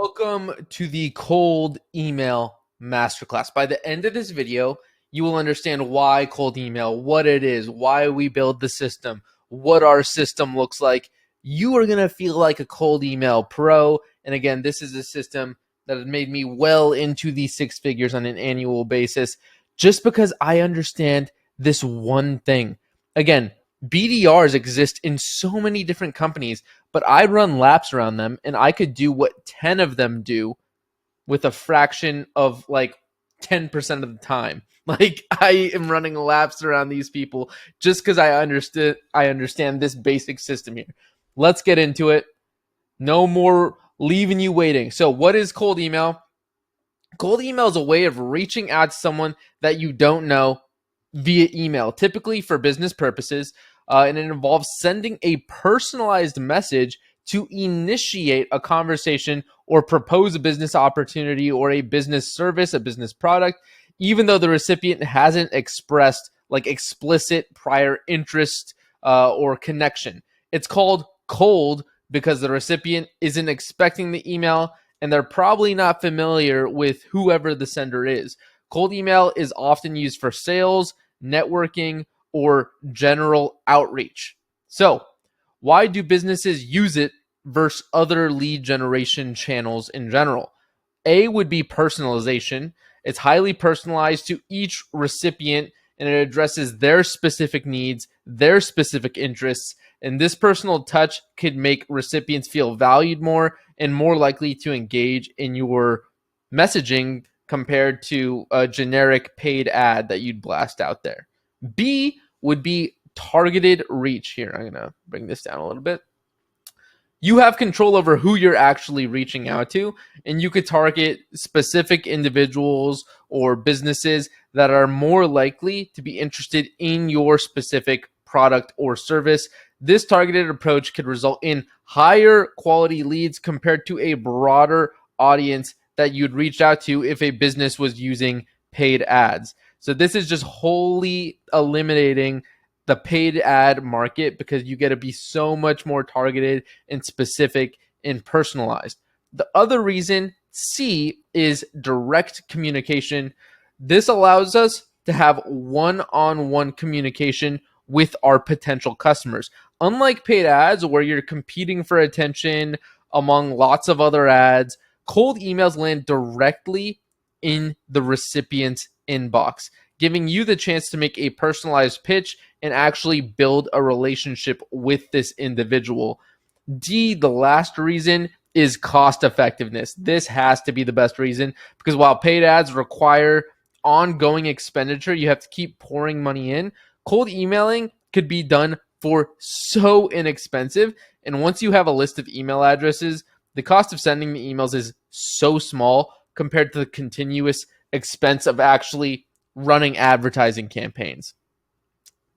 Welcome to the cold email masterclass. By the end of this video, you will understand why cold email, what it is, why we build the system, what our system looks like. You are going to feel like a cold email pro. And again, this is a system that has made me well into the six figures on an annual basis just because I understand this one thing. Again, BDRs exist in so many different companies, but I run laps around them and I could do what 10 of them do with a fraction of like 10% of the time. Like I am running laps around these people just because I understand this basic system here. Let's get into it. No more leaving you waiting. So what is cold email? Cold email is a way of reaching out to someone that you don't know via email, typically for business purposes, and it involves sending a personalized message to initiate a conversation or propose a business opportunity or a business service, a business product, even though the recipient hasn't expressed like explicit prior interest or connection. It's called cold because the recipient isn't expecting the email and they're probably not familiar with whoever the sender is. Cold email is often used for sales, networking, or general outreach. So, why do businesses use it versus other lead generation channels in general? A would be personalization. It's highly personalized to each recipient and it addresses their specific needs, their specific interests, and this personal touch could make recipients feel valued more and more likely to engage in your messaging compared to a generic paid ad that you'd blast out there. B would be targeted reach. Here, I'm going to bring this down a little bit. You have control over who you're actually reaching out to, and you could target specific individuals or businesses that are more likely to be interested in your specific product or service. This targeted approach could result in higher quality leads compared to a broader audience that you'd reach out to if a business was using paid ads. So this is just wholly eliminating the paid ad market because you get to be so much more targeted and specific and personalized. The other reason, C, is direct communication. This allows us to have one-on-one communication with our potential customers. Unlike paid ads where you're competing for attention among lots of other ads, cold emails land directly in the recipient's inbox, giving you the chance to make a personalized pitch and actually build a relationship with this individual. D, the last reason, is cost effectiveness. This has to be the best reason because while paid ads require ongoing expenditure, you have to keep pouring money in. Cold emailing could be done for so inexpensive. And once you have a list of email addresses, the cost of sending the emails is so small compared to the continuous expense of actually running advertising campaigns.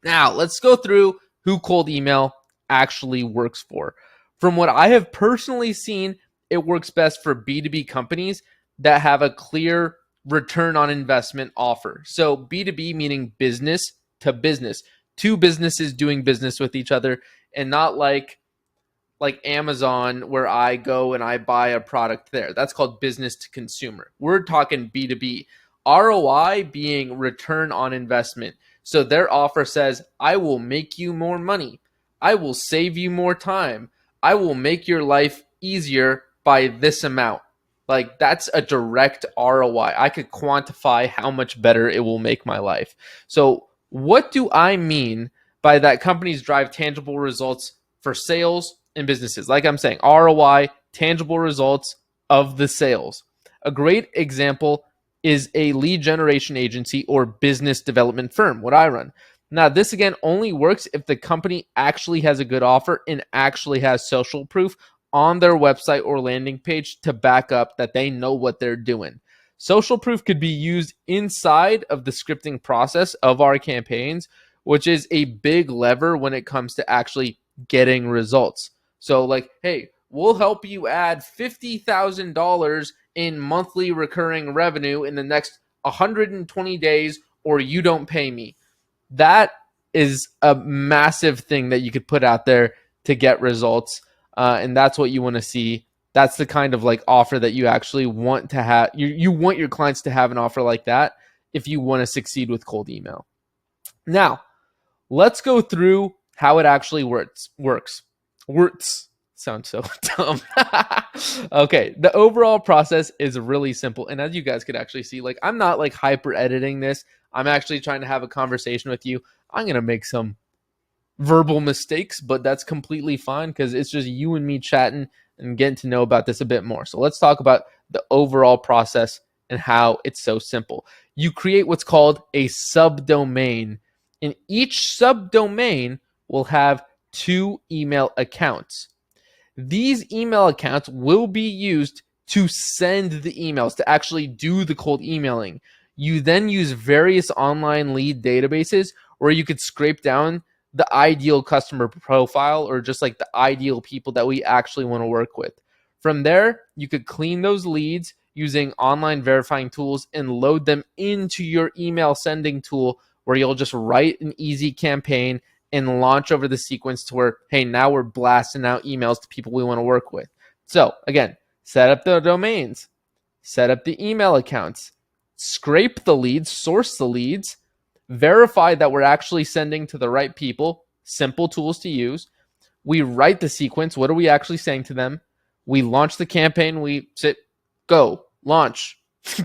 Now, let's go through who cold email actually works for. From what I have personally seen, it works best for B2B companies that have a clear return on investment offer. So B2B meaning business to business, two businesses doing business with each other, and not like Amazon where I go and I buy a product there. That's called business to consumer. We're talking B2B. ROI being return on investment. So their offer says, I will make you more money. I will save you more time. I will make your life easier by this amount. Like that's a direct ROI. I could quantify how much better it will make my life. So what do I mean by that companies drive tangible results for sales and businesses? Like I'm saying, ROI, tangible results of the sales. A great example is a lead generation agency or business development firm, what I run. Now, this again only works if the company actually has a good offer and actually has social proof on their website or landing page to back up that they know what they're doing. Social proof could be used inside of the scripting process of our campaigns, which is a big lever when it comes to actually getting results. So like, hey, we'll help you add $50,000 in monthly recurring revenue in the next 120 days or you don't pay me. That is a massive thing that you could put out there to get results. And that's what you want to see. That's the kind of like offer that you actually want to have. You want your clients to have an offer like that if you want to succeed with cold email. Now, let's go through how it actually works. Sounds so dumb. Okay, the overall process is really simple. And as you guys could actually see, like I'm not like hyper editing this. I'm actually trying to have a conversation with you. I'm going to make some verbal mistakes, but that's completely fine because it's just you and me chatting and getting to know about this a bit more. So let's talk about the overall process and how it's so simple. You create what's called a subdomain, and each subdomain will have 2 email accounts. These email accounts will be used to send the emails, to actually do the cold emailing. You then use various online lead databases where you could scrape down the ideal customer profile or just like the ideal people that we actually want to work with. From there, you could clean those leads using online verifying tools and load them into your email sending tool where you'll just write an easy campaign and launch over the sequence to where, hey, now we're blasting out emails to people we want to work with. So again, set up the domains, set up the email accounts, scrape the leads, source the leads, verify that we're actually sending to the right people, simple tools to use. We write the sequence. What are we actually saying to them? We launch the campaign. We sit, go, launch,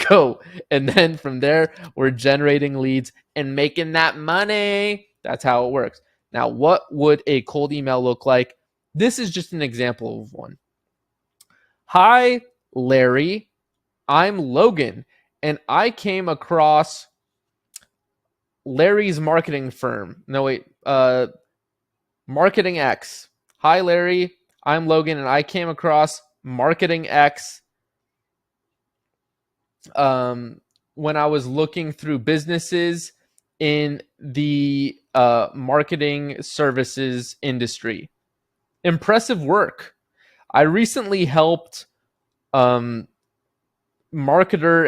go. And then from there, we're generating leads and making that money. That's how it works. Now, what would a cold email look like? This is just an example of one. Hi, Larry. I'm Logan, and I came across Larry's marketing firm. No, wait. Marketing X. Hi, Larry. I'm Logan, and I came across Marketing X when I was looking through businesses in the marketing services industry. Impressive work. I recently helped marketer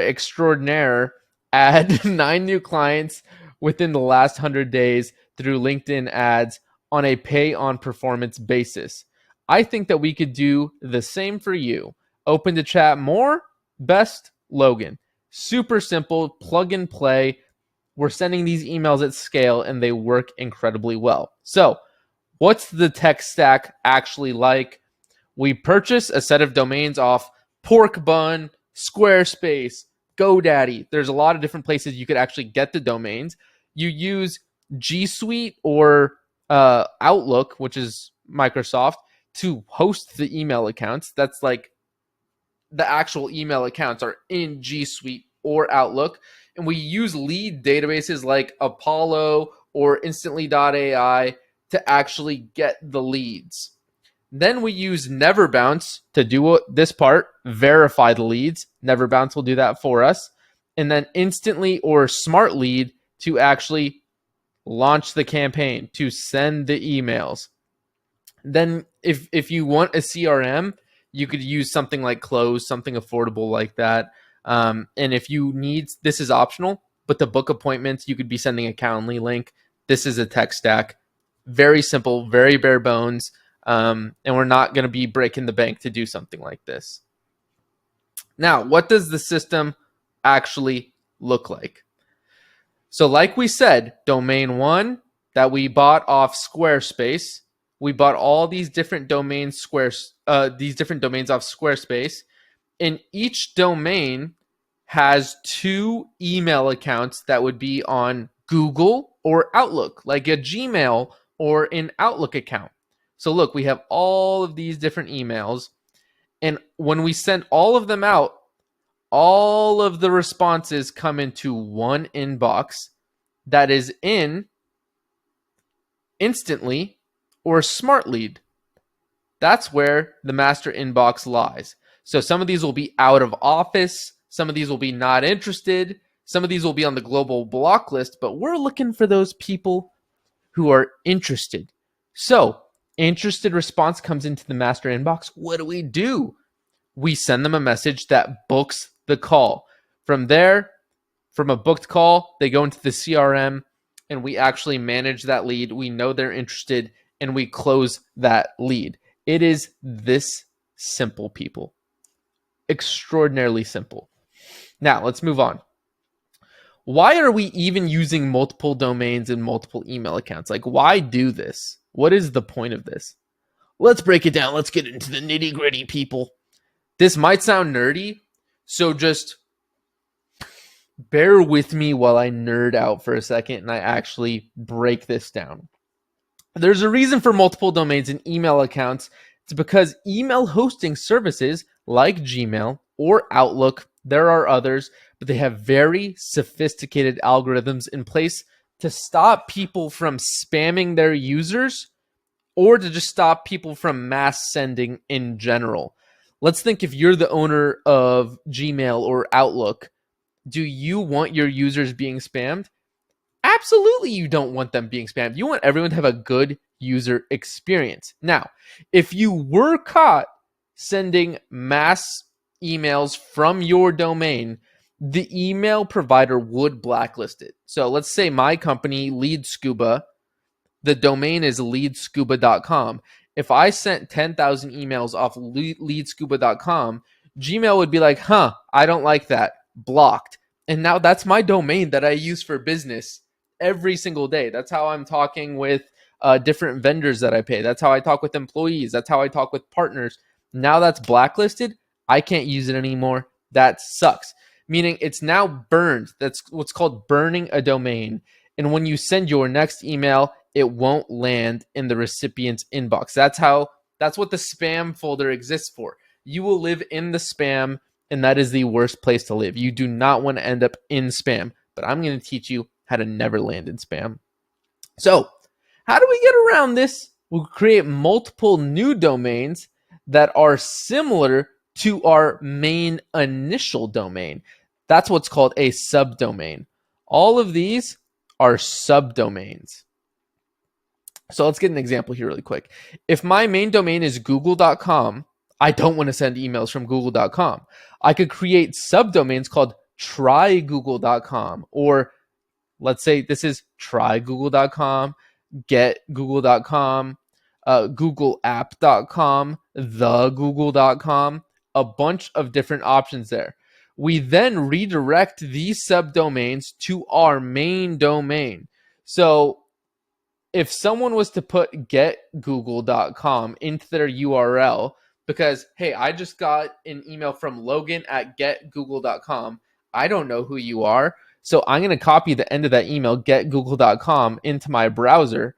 extraordinaire add 9 new clients within the last 100 days through LinkedIn ads on a pay on performance basis. I think that we could do the same for you. Open to chat more? Best Logan. Super simple, plug and play. We're sending these emails at scale and they work incredibly well. So, what's the tech stack actually like? We purchase a set of domains off Pork Bun, Squarespace, GoDaddy. There's a lot of different places you could actually get the domains. You use G Suite or Outlook, which is Microsoft, to host the email accounts. That's like the actual email accounts are in G Suite or Outlook. And we use lead databases like Apollo or Instantly.ai to actually get the leads. Then we use NeverBounce to do this part, verify the leads. NeverBounce will do that for us. And then Instantly or Smart Lead to actually launch the campaign, to send the emails. Then if you want a CRM, you could use something like Close, something affordable like that. And if you need, this is optional, but to book appointments, you could be sending a Calendly link. This is a tech stack. Very simple, very bare bones. And we're not going to be breaking the bank to do something like this. Now, what does the system actually look like? So like we said, domain 1 that we bought off Squarespace, we bought all these different domains off Squarespace, and each domain has 2 email accounts that would be on Google or Outlook, like a Gmail or an Outlook account. So look, we have all of these different emails, and when we send all of them out, all of the responses come into one inbox that is in Instantly or Smart Lead. That's where the master inbox lies. So some of these will be out of office, some of these will be not interested, some of these will be on the global block list, but we're looking for those people who are interested. So interested response comes into the master inbox. What do? We send them a message that books the call. From there, from a booked call, they go into the CRM and we actually manage that lead. We know they're interested and we close that lead. It is this simple, people. Extraordinarily simple. Now, let's move on. Why are we even using multiple domains and multiple email accounts? Like, why do this? What is the point of this? Let's break it down. Let's get into the nitty gritty, people. This might sound nerdy, so just bear with me while I nerd out for a second and I actually break this down. There's a reason for multiple domains and email accounts. It's because email hosting services like Gmail or Outlook, there are others, but they have very sophisticated algorithms in place to stop people from spamming their users or to just stop people from mass sending in general. Let's think if you're the owner of Gmail or Outlook, do you want your users being spammed? Absolutely, you don't want them being spammed. You want everyone to have a good user experience. Now, if you were caught sending mass emails from your domain, the email provider would blacklist it. So let's say my company, Lead Scuba, the domain is leadscuba.com. If I sent 10,000 emails off leadscuba.com, Gmail would be like, I don't like that. Blocked. And now that's my domain that I use for business every single day. That's how I'm talking with different vendors that I pay. That's how I talk with employees. That's how I talk with partners. Now that's blacklisted. I can't use it anymore. That sucks. Meaning it's now burned. That's what's called burning a domain. And when you send your next email, it won't land in the recipient's inbox. That's what the spam folder exists for. You will live in the spam, and that is the worst place to live. You do not want to end up in spam, but I'm going to teach you how to never land in spam. So, how do we get around this? We'll create multiple new domains that are similar to our main initial domain. That's what's called a subdomain. All of these are subdomains. So let's get an example here really quick. If my main domain is google.com, I don't want to send emails from google.com. I could create subdomains called trygoogle.com, or let's say this is trygoogle.com, getgoogle.com, googleapp.com, thegoogle.com, a bunch of different options there. We then redirect these subdomains to our main domain. So if someone was to put getgoogle.com into their URL, because, hey, I just got an email from Logan at getgoogle.com, I don't know who you are. So I'm going to copy the end of that email, getgoogle.com, into my browser.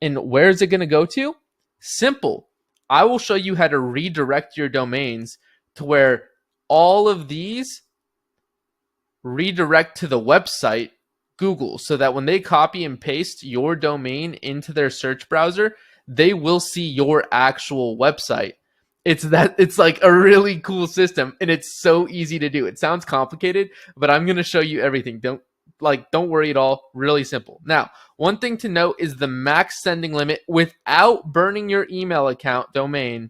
And where is it going to go to? Simple. I will show you how to redirect your domains to where all of these redirect to the website Google, so that when they copy and paste your domain into their search browser, they will see your actual website. It's like a really cool system, and it's so easy to do. It sounds complicated, but I'm going to show you everything. Don't worry at all. Really simple. Now, one thing to note is the max sending limit without burning your email account domain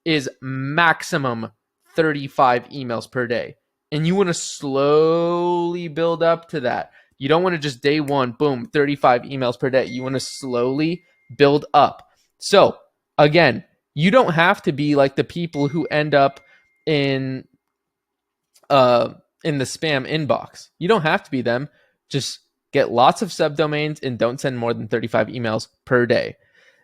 is maximum 35 emails per day. And you want to slowly build up to that. You don't want to just day one, boom, 35 emails per day. You want to slowly build up. So again, you don't have to be like the people who end up in the spam inbox. You don't have to be them. Just get lots of subdomains and don't send more than 35 emails per day.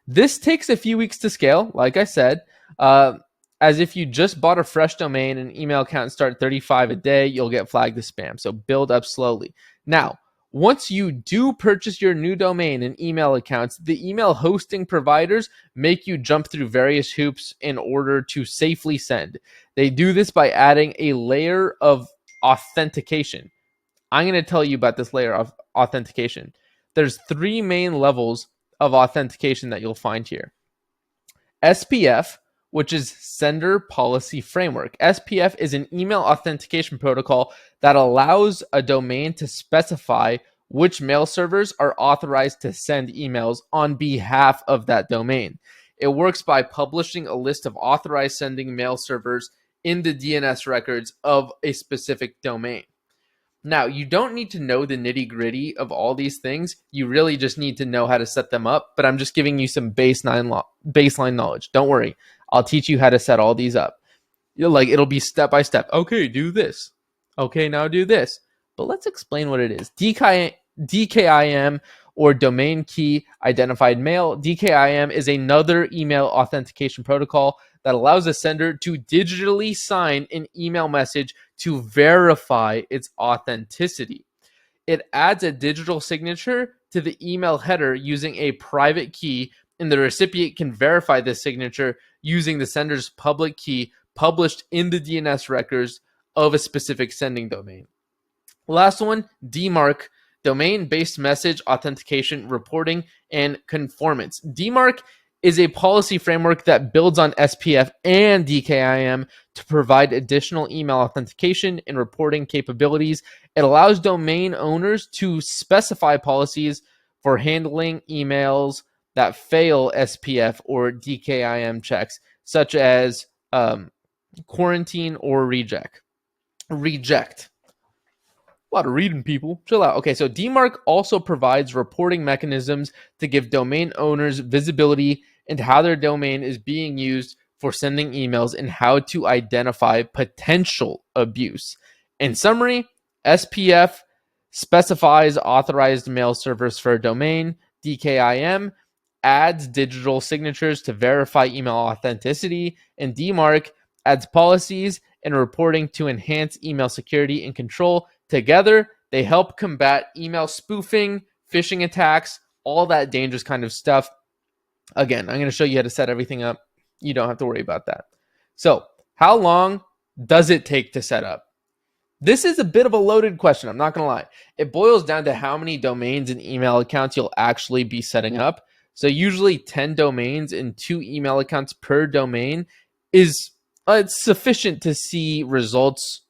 This takes a few weeks to scale, like I said. As if you just bought a fresh domain and email account and start 35 a day, you'll get flagged as spam. So build up slowly. Now, once you do purchase your new domain and email accounts, the email hosting providers make you jump through various hoops in order to safely send. They do this by adding a layer of authentication. I'm going to tell you about this layer of authentication. There's 3 main levels of authentication that you'll find here. SPF, which is Sender Policy Framework. SPF is an email authentication protocol that allows a domain to specify which mail servers are authorized to send emails on behalf of that domain. It works by publishing a list of authorized sending mail servers in the DNS records of a specific domain. Now, you don't need to know the nitty-gritty of all these things. You really just need to know how to set them up, but I'm just giving you some baseline knowledge. Don't worry. I'll teach you how to set all these up. Like it'll be step by step. Okay, do this. Okay, now do this. But let's explain what it is. DKIM, or domain key identified mail. DKIM is another email authentication protocol that allows a sender to digitally sign an email message to verify its authenticity. It adds a digital signature to the email header using a private key, and the recipient can verify this signature using the sender's public key published in the DNS records of a specific sending domain. Last one, DMARC, domain-based message authentication, reporting, and conformance. DMARC is a policy framework that builds on SPF and DKIM to provide additional email authentication and reporting capabilities. It allows domain owners to specify policies for handling emails that fail SPF or DKIM checks, such as quarantine or reject. A lot of reading, people. Chill out. Okay, so DMARC also provides reporting mechanisms to give domain owners visibility into how their domain is being used for sending emails and how to identify potential abuse. In summary, SPF specifies authorized mail servers for a domain. DKIM adds digital signatures to verify email authenticity, and DMARC adds policies and reporting to enhance email security and control. Together, they help combat email spoofing, phishing attacks, all that dangerous kind of stuff. Again, I'm going to show you how to set everything up. You don't have to worry about that. So, how long does it take to set up? This is a bit of a loaded question. I'm not going to lie. It boils down to how many domains and email accounts you'll actually be setting up. So, usually 10 domains and 2 email accounts per domain is it's sufficient to see results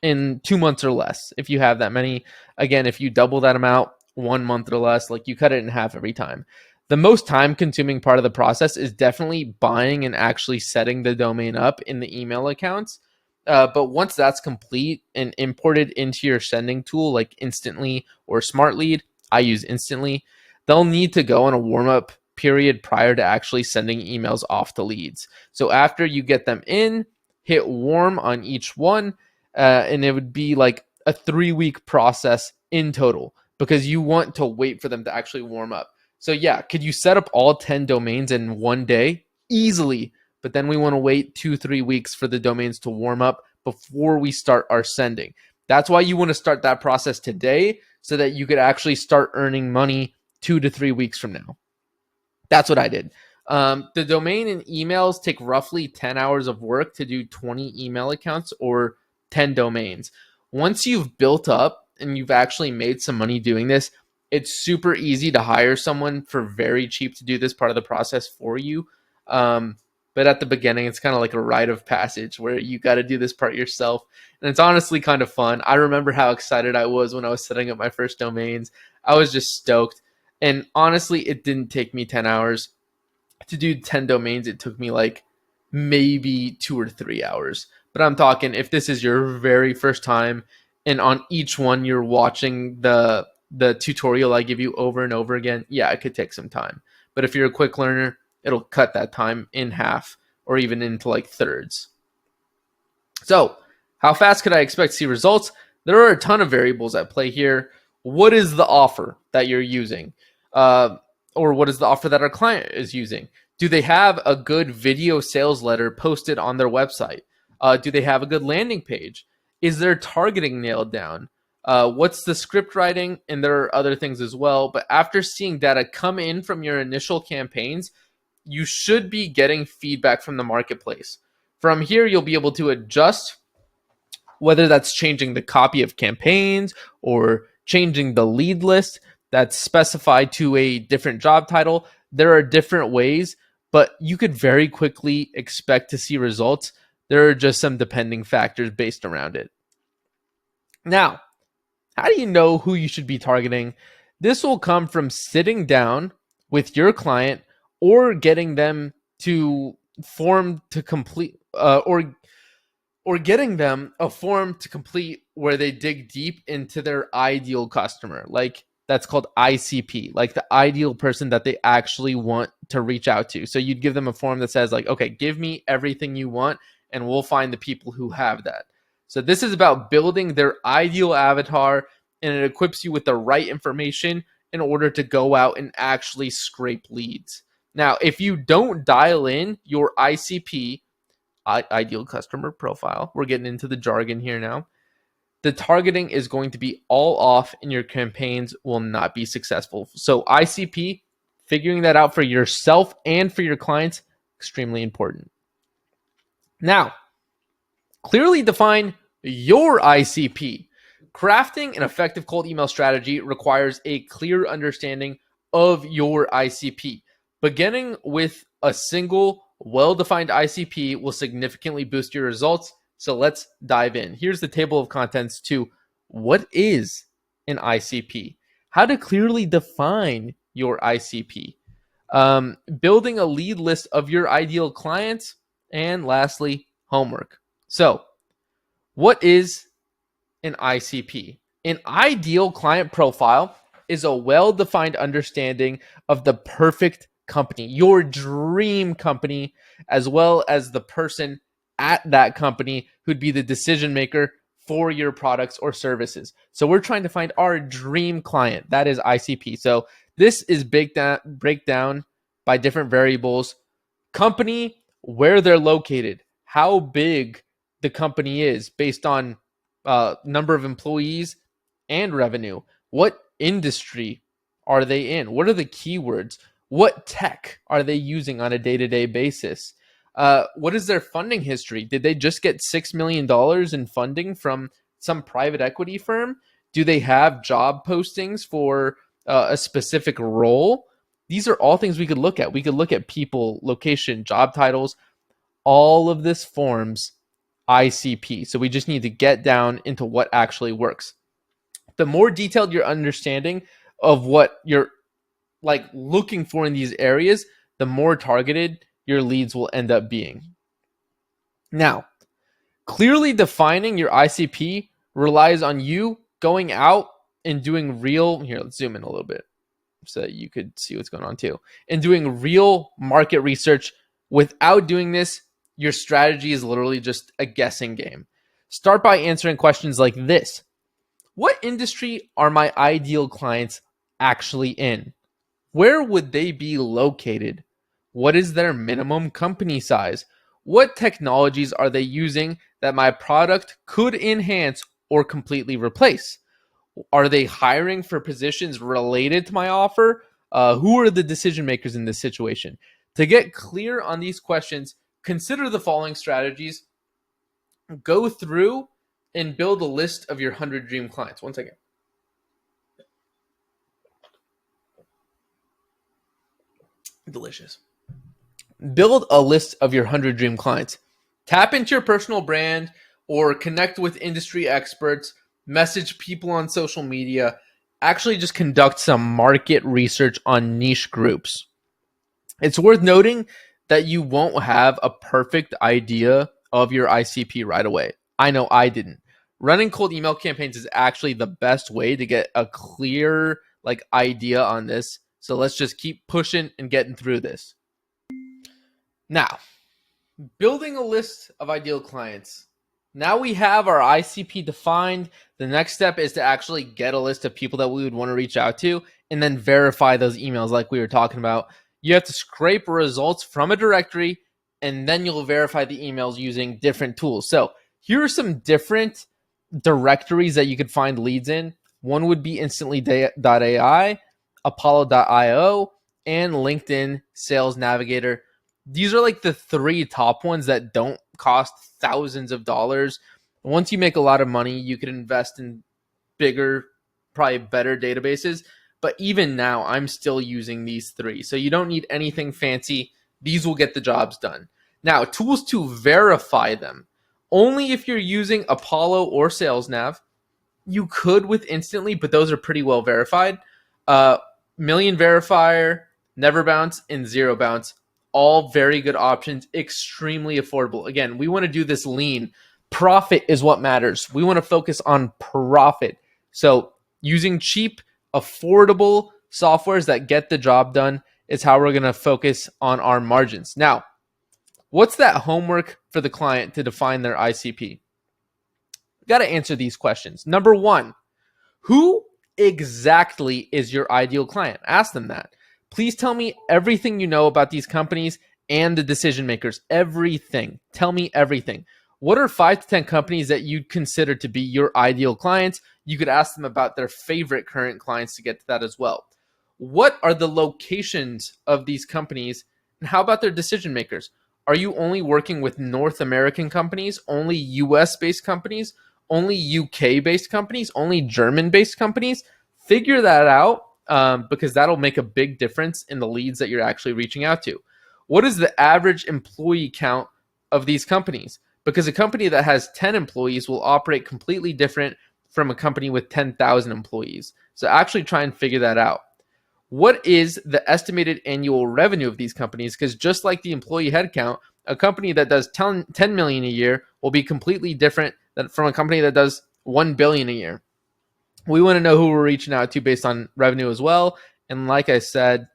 in 2 months or less. If you have that many, again, if you double that amount, 1 month or less, like you cut it in half every time. The most time consuming part of the process is definitely buying and actually setting the domain up in the email accounts. But once that's complete and imported into your sending tool, like Instantly or SmartLead, I use Instantly, they'll need to go on a warm-up period prior to actually sending emails off to leads. So after you get them in, hit warm on each one, and it would be like a 3-week process in total because you want to wait for them to actually warm up. So yeah, could you set up all 10 domains in one day? Easily. But then we want to wait 2-3 weeks for the domains to warm up before we start our sending. That's why you want to start that process today so that you could actually start earning money 2 to 3 weeks from now. That's what I did. The domain and emails take roughly 10 hours of work to do 20 email accounts or 10 domains. Once you've built up and you've actually made some money doing this, it's super easy to hire someone for very cheap to do this part of the process for you. But at the beginning, it's kind of like a rite of passage where you got to do this part yourself. And it's honestly kind of fun. I remember how excited I was when I was setting up my first domains. I was just stoked. And honestly, it didn't take me 10 hours to do 10 domains. It took me like maybe 2 or 3 hours. But I'm talking if this is your very first time and on each one you're watching the tutorial I give you over and over again, yeah, it could take some time. But if you're a quick learner, it'll cut that time in half or even into like thirds. So how fast could I expect to see results? There are a ton of variables at play here. What is the offer that you're using? Or what is the offer that our client is using? Do they have a good video sales letter posted on their website? Do they have a good landing page? Is their targeting nailed down? What's the script writing? And there are other things as well. But after seeing data come in from your initial campaigns, you should be getting feedback from the marketplace. From here, you'll be able to adjust, whether that's changing the copy of campaigns or changing the lead list that's specified to a different job title. There are different ways, but you could very quickly expect to see results. There are just some depending factors based around it. Now, how do you know who you should be targeting? This will come from sitting down with your client or getting them to form to complete or getting them a form to complete where they dig deep into their ideal customer. Like that's called ICP, like the ideal person that they actually want to reach out to. So you'd give them a form that says like, okay, give me everything you want and we'll find the people who have that. So this is about building their ideal avatar, and it equips you with the right information in order to go out and actually scrape leads. Now, if you don't dial in your ICP, ideal customer profile, we're getting into the jargon here now, the targeting is going to be all off and your campaigns will not be successful. So ICP, figuring that out for yourself and for your clients, extremely important. Now, clearly define your ICP. Crafting an effective cold email strategy requires a clear understanding of your ICP. Beginning with a single, well-defined ICP will significantly boost your results. So let's dive in. Here's the table of contents to what is an ICP, how to clearly define your ICP, building a lead list of your ideal clients, and lastly, homework. So what is an ICP? An ideal client profile is a well-defined understanding of the perfect company, your dream company, as well as the person at that company who'd be the decision maker for your products or services. So we're trying to find our dream client. That is ICP. So this is breakdown by different variables. Company, where they're located, how big the company is based on number of employees and revenue. What industry are they in? What are the keywords? What tech are they using on a day-to-day basis? What is their funding history? Did they just get $6 million in funding from some private equity firm? Do they have job postings for a specific role? These are all things we could look at. We could look at people, location, job titles. All of this forms ICP. So we just need to get down into what actually works. The more detailed your understanding of what you're like looking for in these areas, the more targeted your leads will end up being. Now, clearly defining your ICP relies on you going out and doing real, here, let's zoom in a little bit so that you could see what's going on too, and doing real market research. Without doing this, your strategy is literally just a guessing game. Start by answering questions like this. What industry are my ideal clients actually in? Where would they be located? What is their minimum company size? What technologies are they using that my product could enhance or completely replace? Are they hiring for positions related to my offer? Who are the decision makers in this situation? To get clear on these questions, consider the following strategies. Go through and build a list of your 100 dream clients. One second. Delicious. Build a list of your 100 dream clients. Tap into your personal brand or connect with industry experts, message people on social media, actually just conduct some market research on niche groups. It's worth noting that you won't have a perfect idea of your ICP right away. I know I didn't. Running cold email campaigns is actually the best way to get a clear idea on this. So let's just keep pushing and getting through this. Now, building a list of ideal clients. Now we have our ICP defined. The next step is to actually get a list of people that we would want to reach out to and then verify those emails like we were talking about. You have to scrape results from a directory and then you'll verify the emails using different tools. So here are some different directories that you could find leads in. One would be instantly.ai, apollo.io, and LinkedIn Sales Navigator. These are like the three top ones that don't cost thousands of dollars. Once you make a lot of money, you can invest in bigger, probably better databases. But even now, I'm still using these three. So you don't need anything fancy. These will get the jobs done. Now, tools to verify them. Only if you're using Apollo or SalesNav. You could with Instantly, but those are pretty well verified. Million Verifier, Never Bounce, and Zero Bounce. All very good options, extremely affordable. Again, we want to do this lean. Profit is what matters. We want to focus on profit. So using cheap, affordable softwares that get the job done is how we're going to focus on our margins. Now, What's that homework for the client to define their ICP? Got to answer these questions. Number one, who exactly is your ideal client? Ask them that. Please tell me everything you know about these companies and the decision makers. Everything. Tell me everything. What are 5 to 10 companies that you'd consider to be your ideal clients? You could ask them about their favorite current clients to get to that as well. What are the locations of these companies? And how about their decision makers? Are you only working with North American companies, only US based companies, only UK based companies, only German based companies? Figure that out, because that'll make a big difference in the leads that you're actually reaching out to. What is the average employee count of these companies? Because a company that has 10 employees will operate completely different from a company with 10,000 employees. So actually try and figure that out. What is the estimated annual revenue of these companies? Because just like the employee headcount, a company that does 10 million a year will be completely different than from a company that does 1 billion a year. We want to know who we're reaching out to based on revenue as well. And like I said,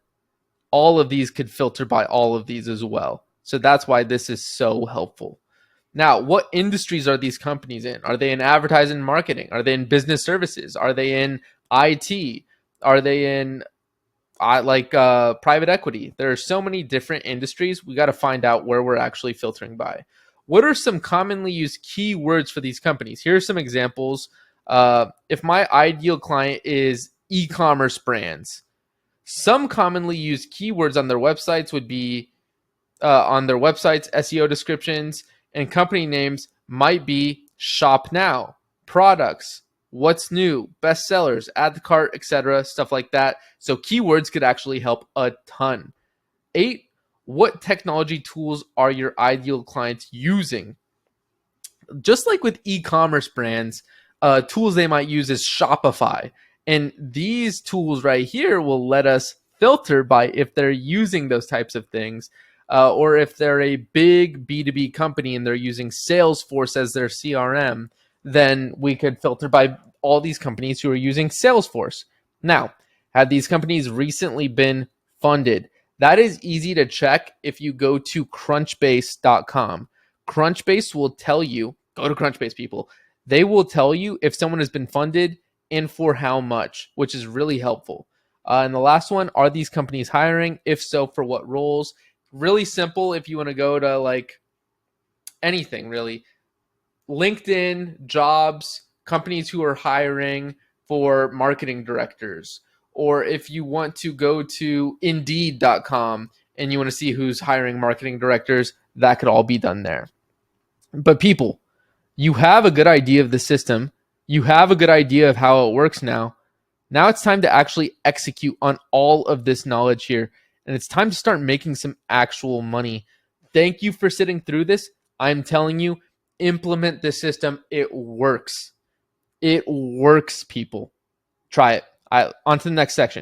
all of these could filter by all of these as well. So that's why this is so helpful. Now, what industries are these companies in? Are they in advertising and marketing? Are they in business services? Are they in IT? Are they in private equity? There are so many different industries. We got to find out where we're actually filtering by. What are some commonly used keywords for these companies? Here are some examples. If my ideal client is e-commerce brands, some commonly used keywords on their websites would be SEO descriptions, and company names might be shop now, products, what's new, bestsellers, add to cart, etc., stuff like that. So keywords could actually help a ton. 8, what technology tools are your ideal clients using? Just like with e-commerce brands, tools they might use is Shopify. And these tools right here will let us filter by if they're using those types of things, or if they're a big B2B company and they're using Salesforce as their CRM, then we could filter by all these companies who are using Salesforce. Now, have these companies recently been funded? That is easy to check if you go to crunchbase.com. Crunchbase will tell you, go to Crunchbase, people. They will tell you if someone has been funded and for how much, which is really helpful. And the last one, are these companies hiring? If so, for what roles? Really simple if you want to go to like anything really. LinkedIn, jobs, companies who are hiring for marketing directors. Or if you want to go to indeed.com and you want to see who's hiring marketing directors, that could all be done there. But people, you have a good idea of the system. You have a good idea of how it works now. Now it's time to actually execute on all of this knowledge here. And it's time to start making some actual money. Thank you for sitting through this. I'm telling you, implement the system. It works. It works, people. Try it. On to the next section.